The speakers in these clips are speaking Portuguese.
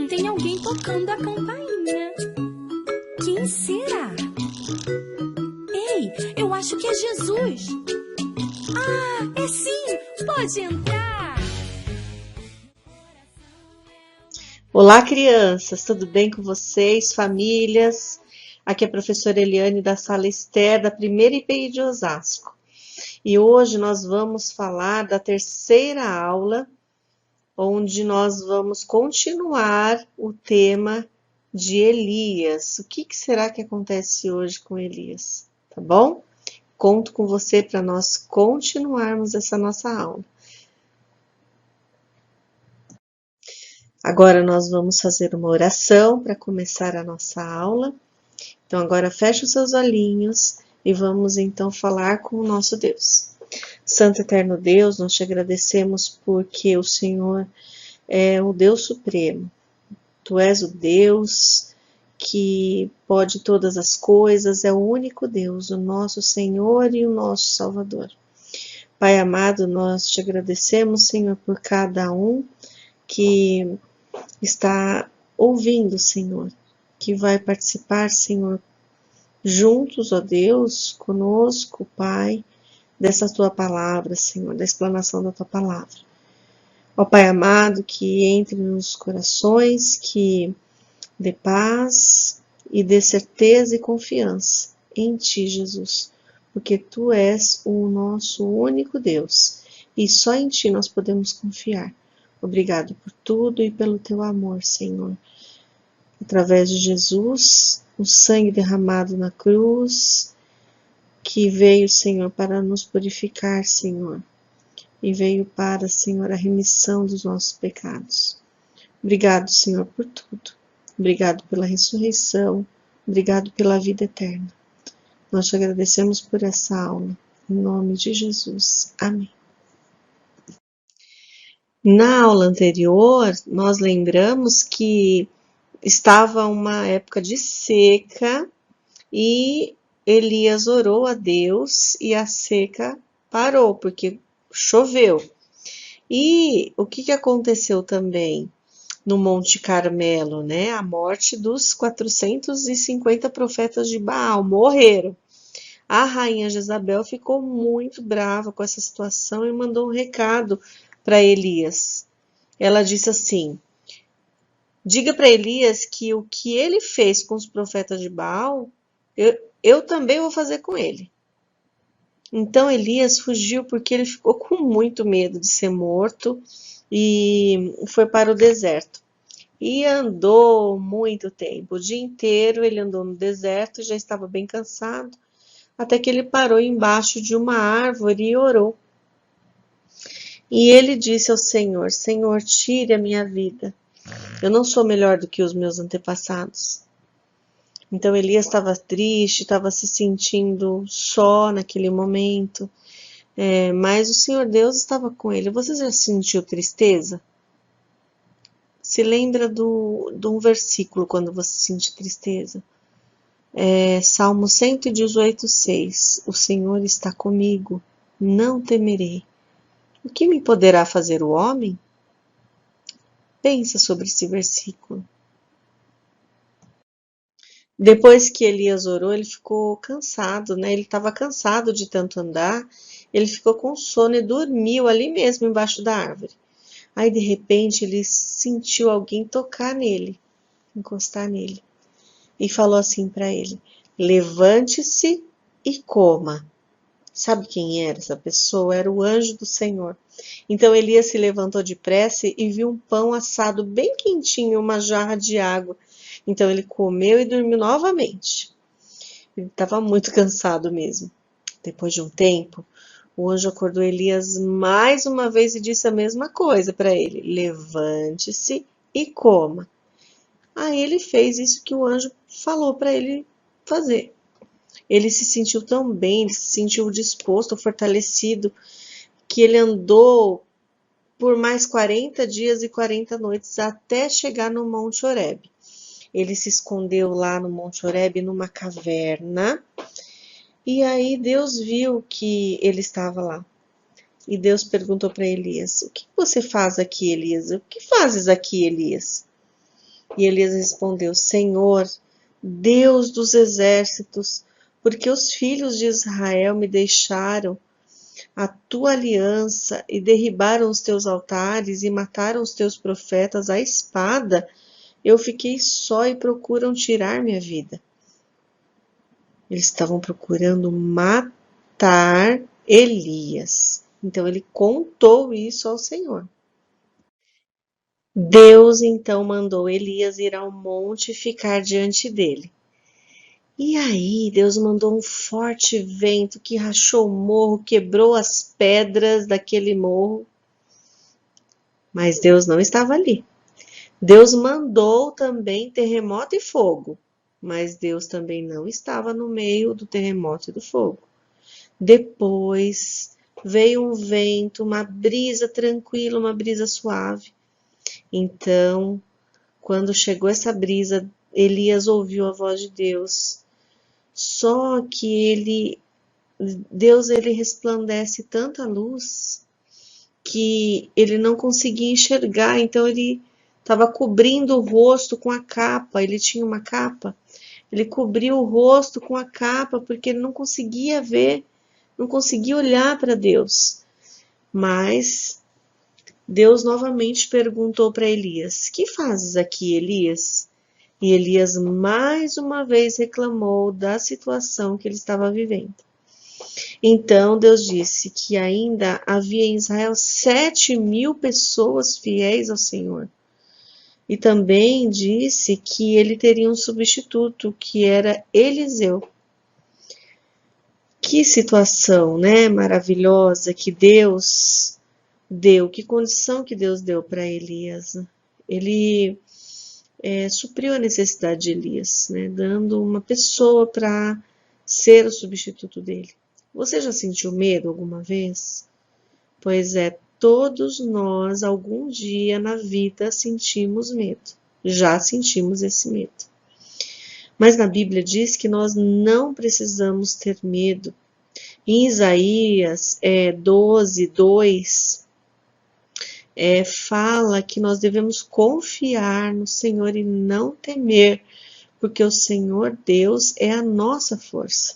Tem alguém tocando a campainha. Quem será? Ei, eu acho que é Jesus. Ah, é sim! Pode entrar! Olá, crianças, tudo bem com vocês, famílias? Aqui é a professora Eliane da Sala Ester, da primeira IPI de Osasco. E hoje nós vamos falar da terceira aula, onde nós vamos continuar o tema de Elias. O que será que acontece hoje com Elias? Tá bom? Conto com você para nós continuarmos essa nossa aula. Agora nós vamos fazer uma oração para começar a nossa aula. Então agora feche os seus olhinhos e vamos então falar com o nosso Deus. Santo Eterno Deus, nós te agradecemos porque o Senhor é o Deus Supremo. Tu és o Deus que pode todas as coisas, é o único Deus, o nosso Senhor e o nosso Salvador. Pai amado, nós te agradecemos, Senhor, por cada um que está ouvindo, Senhor, que vai participar, Senhor, juntos, ó Deus, conosco, Pai, dessa tua palavra, Senhor, da explanação da tua palavra. Ó Pai amado, que entre nos corações, que dê paz e dê certeza e confiança em Ti, Jesus, porque Tu és o nosso único Deus e só em Ti nós podemos confiar. Obrigado por tudo e pelo Teu amor, Senhor. Através de Jesus, o sangue derramado na cruz, que veio, Senhor, para nos purificar, Senhor, e veio para, Senhor, a remissão dos nossos pecados. Obrigado, Senhor, por tudo. Obrigado pela ressurreição. Obrigado pela vida eterna. Nós te agradecemos por essa aula. Em nome de Jesus. Amém. Na aula anterior, nós lembramos que estava uma época de seca e Elias orou a Deus e a seca parou, porque choveu. E o que aconteceu também no Monte Carmelo, né? A morte dos 450 profetas de Baal morreram. A rainha Jezabel ficou muito brava com essa situação e mandou um recado para Elias. Ela disse assim: diga para Elias que o que ele fez com os profetas de Baal, eu também vou fazer com ele. Então Elias fugiu porque ele ficou com muito medo de ser morto e foi para o deserto. E andou muito tempo, o dia inteiro ele andou no deserto, já estava bem cansado, até que ele parou embaixo de uma árvore e orou. E ele disse ao Senhor: Senhor, tire a minha vida. Eu não sou melhor do que os meus antepassados. Então Elias estava triste, estava se sentindo só naquele momento, mas o Senhor Deus estava com ele. Você já sentiu tristeza? Se lembra de um versículo quando você sente tristeza? Salmo 118, 6. O Senhor está comigo, não temerei. O que me poderá fazer o homem? Pensa sobre esse versículo. Depois que Elias orou, ele ficou cansado, né? Ele estava cansado de tanto andar, ele ficou com sono e dormiu ali mesmo embaixo da árvore. Aí de repente ele sentiu alguém tocar nele, encostar nele, e falou assim para ele: levante-se e coma. Sabe quem era essa pessoa? Era o anjo do Senhor. Então Elias se levantou depressa e viu um pão assado bem quentinho, uma jarra de água. Então ele comeu e dormiu novamente. Ele estava muito cansado mesmo. Depois de um tempo, o anjo acordou Elias mais uma vez e disse a mesma coisa para ele: levante-se e coma. Aí ele fez isso que o anjo falou para ele fazer. Ele se sentiu tão bem, ele se sentiu disposto, fortalecido, que ele andou por mais 40 dias e 40 noites até chegar no Monte Horebe. Ele se escondeu lá no Monte Horebe numa caverna, e aí Deus viu que ele estava lá. E Deus perguntou para Elias: o que você faz aqui, Elias? O que fazes aqui, Elias? E Elias respondeu: Senhor, Deus dos exércitos, porque os filhos de Israel me deixaram a tua aliança e derribaram os teus altares e mataram os teus profetas à espada, eu fiquei só e procuram tirar minha vida. Eles estavam procurando matar Elias. Então ele contou isso ao Senhor. Deus então mandou Elias ir ao monte e ficar diante dele. E aí Deus mandou um forte vento que rachou o morro, quebrou as pedras daquele morro. Mas Deus não estava ali. Deus mandou também terremoto e fogo, mas Deus também não estava no meio do terremoto e do fogo. Depois veio um vento, uma brisa tranquila, uma brisa suave. Então, quando chegou essa brisa, Elias ouviu a voz de Deus. Só que Deus resplandece tanta luz que ele não conseguia enxergar, então ele estava cobrindo o rosto com a capa, ele tinha uma capa, ele cobriu o rosto com a capa porque ele não conseguia ver, não conseguia olhar para Deus. Mas Deus novamente perguntou para Elias: que fazes aqui, Elias? E Elias mais uma vez reclamou da situação que ele estava vivendo. Então Deus disse que ainda havia em Israel 7.000 pessoas fiéis ao Senhor. E também disse que ele teria um substituto, que era Eliseu. Que situação, né? Maravilhosa que Deus deu, que condição que Deus deu para Elias. Ele supriu a necessidade de Elias, né? Dando uma pessoa para ser o substituto dele. Você já sentiu medo alguma vez? Pois é, todos nós, algum dia na vida, sentimos medo. Já sentimos esse medo. Mas na Bíblia diz que nós não precisamos ter medo. Em Isaías 12:2, fala que nós devemos confiar no Senhor e não temer, porque o Senhor Deus é a nossa força.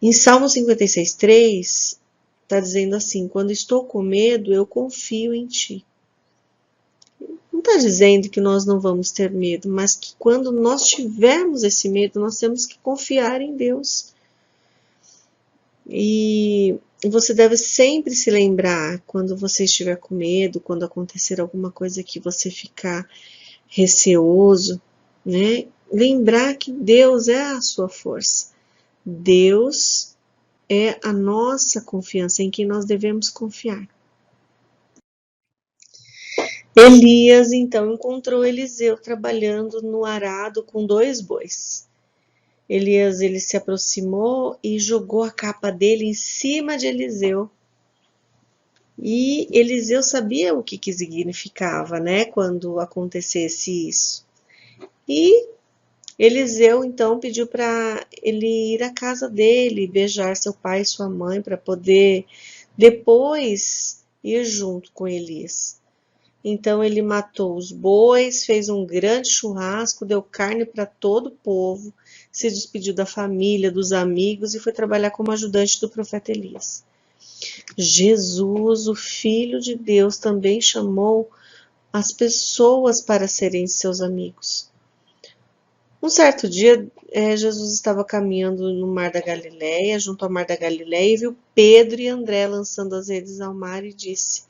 Em Salmo 56:3, está dizendo assim: quando estou com medo, eu confio em ti. Não está dizendo que nós não vamos ter medo, mas que quando nós tivermos esse medo, nós temos que confiar em Deus. E você deve sempre se lembrar, quando você estiver com medo, quando acontecer alguma coisa que você ficar receoso, né? Lembrar que Deus é a sua força. Deus é a nossa confiança, em quem nós devemos confiar. Elias então encontrou Eliseu trabalhando no arado com 2 bois. Elias ele se aproximou e jogou a capa dele em cima de Eliseu. E Eliseu sabia o que significava, né, quando acontecesse isso. E Eliseu então pediu para ele ir à casa dele, beijar seu pai e sua mãe para poder depois ir junto com Elias. Então ele matou os bois, fez um grande churrasco, deu carne para todo o povo, se despediu da família, dos amigos e foi trabalhar como ajudante do profeta Elias. Jesus, o Filho de Deus, também chamou as pessoas para serem seus amigos. Um certo dia, Jesus estava caminhando no Mar da Galileia, junto ao Mar da Galileia, e viu Pedro e André lançando as redes ao mar e disse: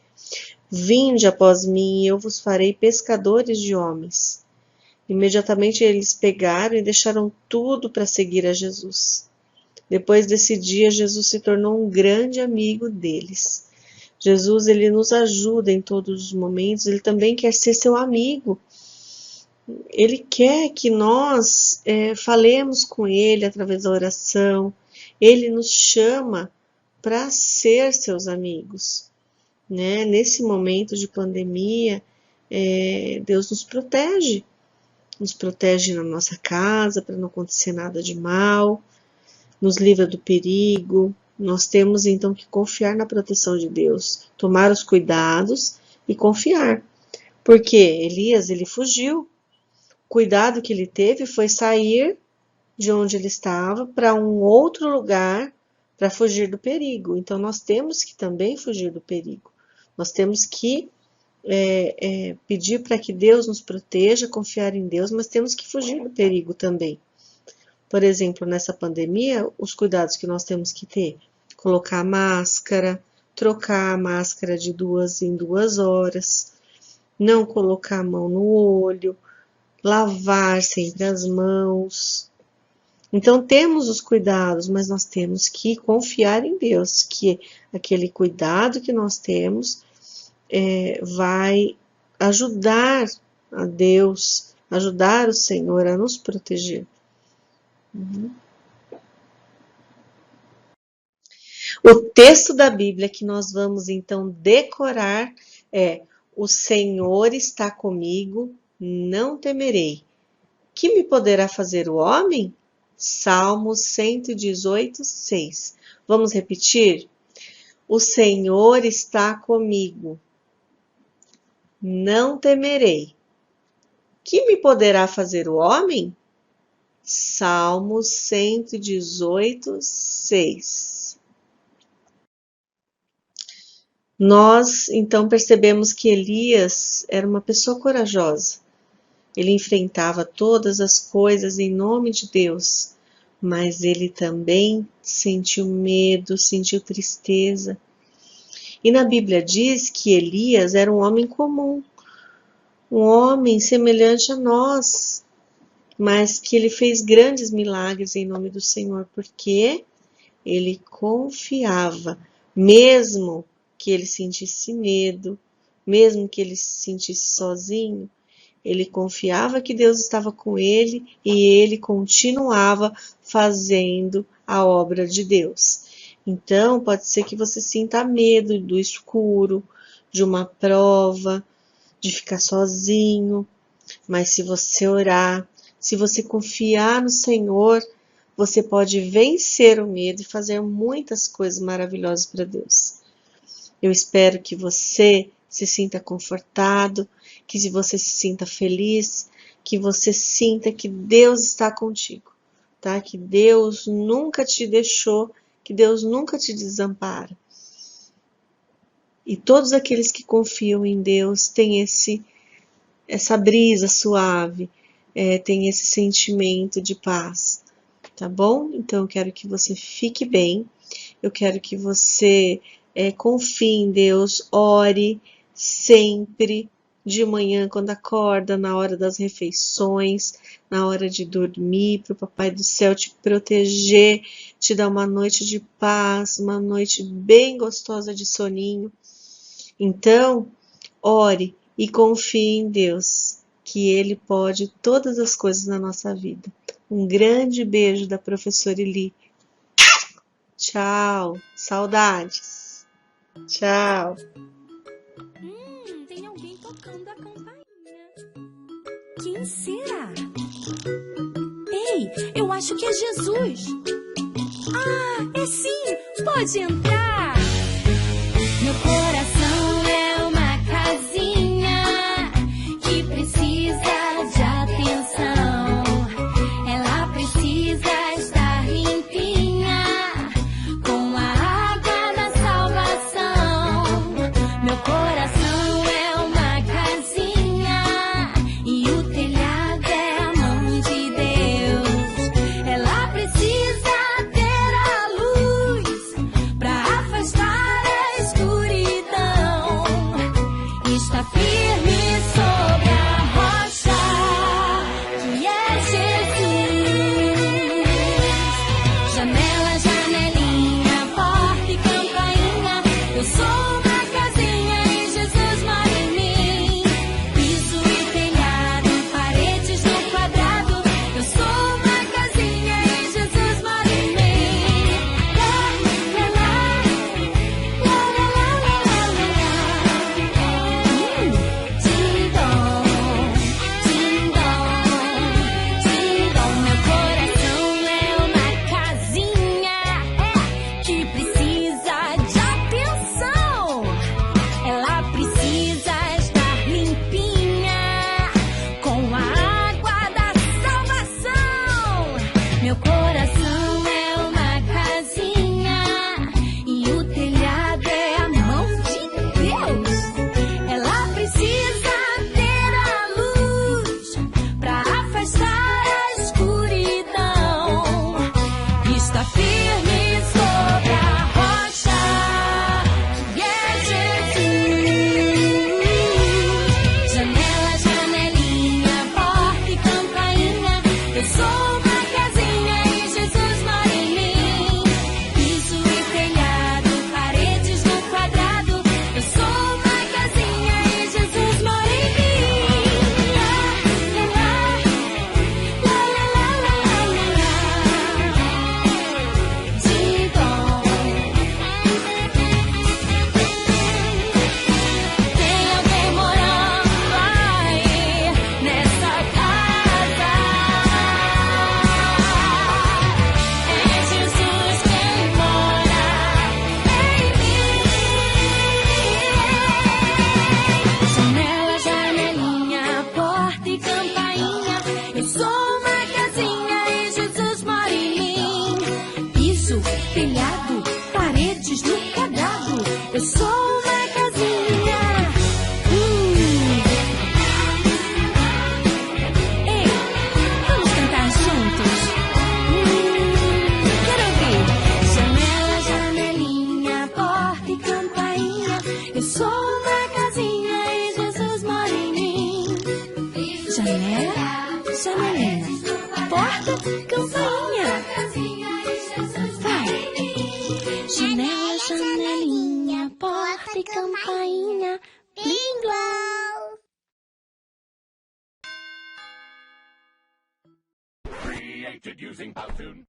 Vinde após mim e eu vos farei pescadores de homens. Imediatamente eles pegaram e deixaram tudo para seguir a Jesus. Depois desse dia, Jesus se tornou um grande amigo deles. Jesus, ele nos ajuda em todos os momentos, ele também quer ser seu amigo. Ele quer que nós falemos com ele através da oração. Ele nos chama para ser seus amigos. Né? Nesse momento de pandemia, Deus nos protege na nossa casa para não acontecer nada de mal, nos livra do perigo, Nós temos então que confiar na proteção de Deus, tomar os cuidados e confiar. Porque Elias, ele fugiu. O cuidado que ele teve foi sair de onde ele estava para um outro lugar para fugir do perigo. Então nós temos que também fugir do perigo. Nós temos que pedir para que Deus nos proteja, confiar em Deus, mas temos que fugir do perigo também. Por exemplo, nessa pandemia, os cuidados que nós temos que ter: colocar máscara, trocar a máscara de 2 em 2 horas, não colocar a mão no olho, lavar sempre as mãos. Então temos os cuidados, mas nós temos que confiar em Deus, que aquele cuidado que nós temos vai ajudar a Deus, ajudar o Senhor a nos proteger. O texto da Bíblia que nós vamos então decorar é: o Senhor está comigo, não temerei. Que me poderá fazer o homem? Salmo 118, 6. Vamos repetir? O Senhor está comigo, não temerei. Que me poderá fazer o homem? Salmo 118, 6. Nós, então, percebemos que Elias era uma pessoa corajosa. Ele enfrentava todas as coisas em nome de Deus, mas ele também sentiu medo, sentiu tristeza. E na Bíblia diz que Elias era um homem comum, um homem semelhante a nós, mas que ele fez grandes milagres em nome do Senhor, porque ele confiava, mesmo que ele sentisse medo, mesmo que ele se sentisse sozinho, ele confiava que Deus estava com ele e ele continuava fazendo a obra de Deus. Então, pode ser que você sinta medo do escuro, de uma prova, de ficar sozinho, mas se você orar, se você confiar no Senhor, você pode vencer o medo e fazer muitas coisas maravilhosas para Deus. Eu espero que você se sinta confortado, que você se sinta feliz, que você sinta que Deus está contigo, tá? Que Deus nunca te deixou, que Deus nunca te desampara. E todos aqueles que confiam em Deus têm essa brisa suave, tem esse sentimento de paz, tá bom? Então eu quero que você fique bem, eu quero que você confie em Deus, ore sempre, de manhã quando acorda, na hora das refeições, na hora de dormir, para o Papai do Céu te proteger, te dar uma noite de paz, uma noite bem gostosa de soninho. Então, ore e confie em Deus, que Ele pode todas as coisas na nossa vida. Um grande beijo da professora Eli. Tchau, saudades. Tchau. Tem alguém tocando a campainha. Quem será? Ei, eu acho que é Jesus. Ah, é sim, pode entrar. Meu coração é uma casinha que precisa de atenção. Ela precisa estar limpinha com a água da salvação. Meu coração é uma casinha e o telhado é a mão de Deus. Ela precisa ter a luz pra afastar sou uma casinha e Jesus mora em mim. Janela, janelinha, porta, campainha. Vai! Janela, janelinha, porta e campainha. Bling, blong! Created using Powtoon.